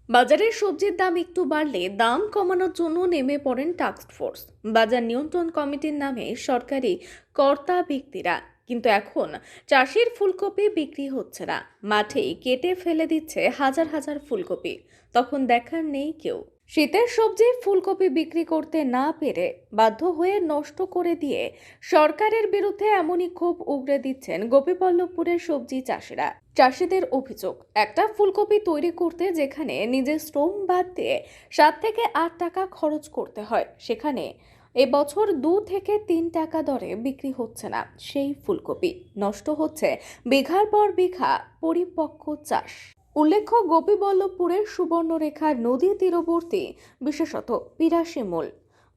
বাজারের সবজির দাম একটু বাড়লে দাম কমানোর জন্য নেমে পড়েন টাস্ক ফোর্স। বাজার নিয়ন্ত্রণ কমিটির নামে সরকারি কর্তা ব্যক্তিরা। কিন্তু এখন চাষির ফুলকপি বিক্রি হচ্ছে না, মাঠেই কেটে ফেলে দিচ্ছে হাজার হাজার ফুলকপি। তখন দেখার নেই কেউ। শীতের সবজি ফুলকপি বিক্রি করতে না পেরে বাধ্য হয়ে নষ্ট করে দিয়ে সরকারের বিরুদ্ধে এমনই ক্ষোভ উগরে দিচ্ছেন গোপীবল্লভপুরের সবজি চাষিরা। চাষিদের অভিযোগ, একটা ফুলকপি তৈরি করতে যেখানে নিজের শ্রম বাদ দিয়ে 7 থেকে 8 টাকা খরচ করতে হয়, সেখানে এবছর 2 থেকে 3 টাকা দরে বিক্রি হচ্ছে না সেই ফুলকপি। নষ্ট হচ্ছে বিঘার পর বিঘা পরিপক্ক চাষ। উল্লেখ্য, গোপীবল্লভপুরের সুবর্ণরেখা নদী তীরবর্তী বিশেষত পিরাশিমূল,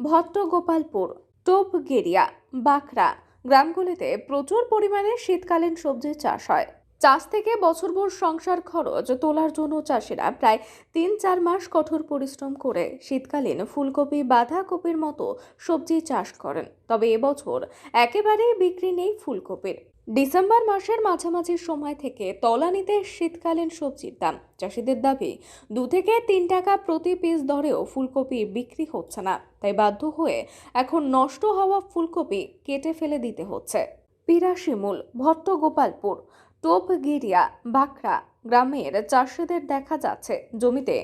ভট্টগোপালপুর, টোপগেরিয়া, বাঁকড়া গ্রামগুলিতে প্রচুর পরিমাণে শীতকালীন সবজির চাষ হয়। চাষ থেকে বছরভর সংসার খরচ তোলার জন্য চাষিরা প্রায় 3-4 মাস কঠোর পরিশ্রম করে শীতকালীন ফুলকপি, বাঁধাকপির মতো সবজি চাষ করেন। তবে এবছর একেবারেই বিক্রি নেই ফুলকপির। ডিসেম্বর মাসের মাঝামাঝি সময় থেকে তলানিতে শীতকালীন সবজির দাম। চাষিদের দাবি, 2 থেকে 3 টাকা প্রতি পিস দরেও ফুলকপি বিক্রি হচ্ছে না, তাই বাধ্য হয়ে এখন নষ্ট হওয়া ফুলকপি কেটে ফেলে দিতে হচ্ছে। পিরাশিমূল, ভট্টগোপালপুর, টোপগিরিয়া, বাঁকড়া গ্রামের চাষিদের দেখা যাচ্ছে জমিতে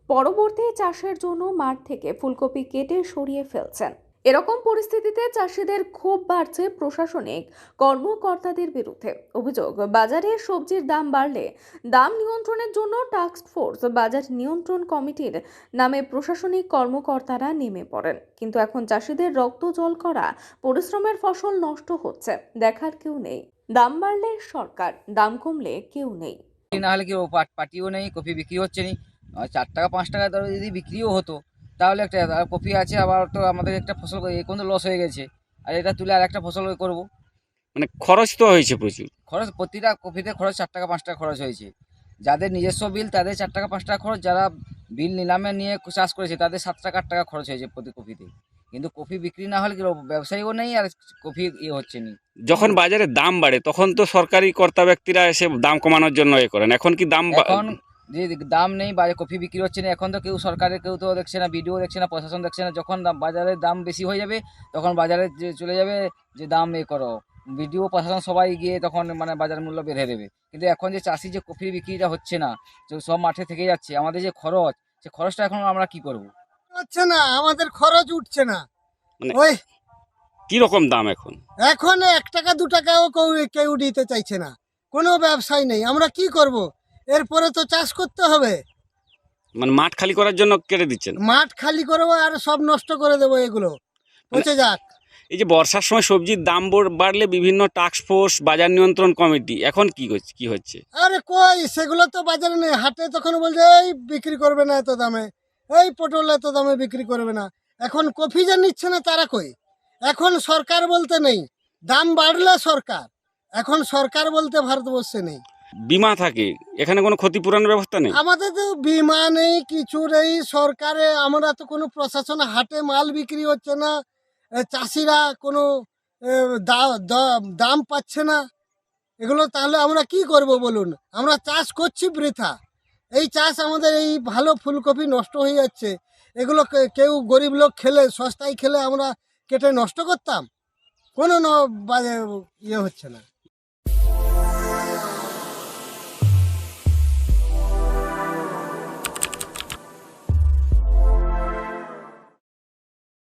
পরবর্তী চাষের জন্য মাঠ থেকে ফুলকপি কেটে সরিয়ে ফেলছেন। এরকম পরিস্থিতিতে চাষিদের ক্ষোভ বাড়ছে প্রশাসনিক কর্মকর্তাদের বিরুদ্ধে। অভিযোগ, বাজারে সবজির দাম বাড়লে দাম নিয়ন্ত্রণের জন্য টাস্ক ফোর্স, বাজার নিয়ন্ত্রণ কমিটির নামে প্রশাসনিক কর্মকর্তারা নেমে পড়েন। কিন্তু এখন চাষিদের রক্ত জল করা পরিশ্রমের ফসল নষ্ট হচ্ছে, দেখার কেউ নেই। দাম বাড়লে সরকার, দাম কমলে কেউ নেই। না হলে কি ও পাটিও নেই, কপি বিক্রি হচ্ছে নি। 4 টাকা 5 টাকা দরে যদি বিক্রিও হতো তাহলে একটা আর কপি আছে, আবার তো আমাদের একটা ফসল এখন তো লস হয়ে গেছে, আর এটা তুলে আর একটা ফসল করব। মানে খরচ তো হয়েছে প্রচুর। খরচ প্রতিটা কপিতে খরচ 4 টাকা 5 টাকা খরচ হয়েছে। যাদের নিজস্ব বিল তাদের 4 টাকা 5 টাকা খরচ, যারা বিল নিলামে নিয়ে চাষ করেছে তাদের 7 টাকা 8 টাকা খরচ হয়েছে প্রতি কপিতে। কিন্তু কপি বিক্রি না হলে কি ব্যবসায়ীও নেই আর কপি হচ্ছে না। যখন বাজারে দাম বাড়ে তখন তো সরকারি কর্তা ব্যক্তিরা এসে দাম কমানোর জন্য করেন, এখন কি দাম এখন যে দাম নেই, বাজারে কফি বিক্রি হচ্ছে না, এখন তো কেউ সরকারের কেউ তো দেখছে না, বিডিও দেখছে না, প্রশাসন দেখছে না। যখন বাজারের দাম বেশি হয়ে যাবে তখন বাজারে যে চলে যাবে যে দাম করো, বিডিও প্রশাসন সবাই গিয়ে তখন মানে বাজার মূল্য বেঁধে দেবে। কিন্তু এখন যে চাষি যে কফি বিক্রিটা হচ্ছে না, যে সব মাঠে থেকে যাচ্ছে, আমাদের যে খরচ, সে খরচটা এখন আমরা কি করব? হচ্ছে না, আমাদের খরচ উঠছে না। মানে ওই কি রকম দাম এখন? এখন 1 টাকা 2 টাকাও কেউ দিতে চাইছে না, কোনো ব্যবসায় নেই। আমরা কি করব? এরপরে তো চাষ করতে হবে। মানে মাঠ খালি করার জন্য কেটে দিচ্ছেন? মাঠ খালি করবো আর সব নষ্ট করে দেবো, এগুলো পচে যাক। এই যে বর্ষার সময় সবজির দাম বাড়লে বিভিন্ন টাস্ক ফোর্স, বাজার নিয়ন্ত্রণ কমিটি, এখন কি হচ্ছে? আরে কই, সেগুলো তো বাজারে নেই। হাটে তখন বলছে এই বিক্রি করবে না এত দামে, এই পটল এত দামে বিক্রি করবে না। এখন কফি যে নিচ্ছে না তারা কই? এখন সরকার বলতে নেই, দাম বাড়লে সরকার। এখন সরকার বলতে ভারতবর্ষে নেই। বিমা থাকে, এখানে কোনো ক্ষতিপূরণের ব্যবস্থা নেই? আমাদের তো বিমা নেই, কিছু নেই সরকারে। আমরা তো কোনো প্রশাসন, হাটে মাল বিক্রি হচ্ছে না, চাষিরা কোনো দাম পাচ্ছে না। এগুলো তাহলে আমরা কি করব বলুন? আমরা চাষ করছি বৃথা। এই চাষ আমাদের, এই ভালো ফুলকপি নষ্ট হয়ে যাচ্ছে। এগুলো কেউ গরিব লোক খেলে, সস্তায় খেলে আমরা কেটে নষ্ট করতাম? কোনো ইয়ে হচ্ছে না।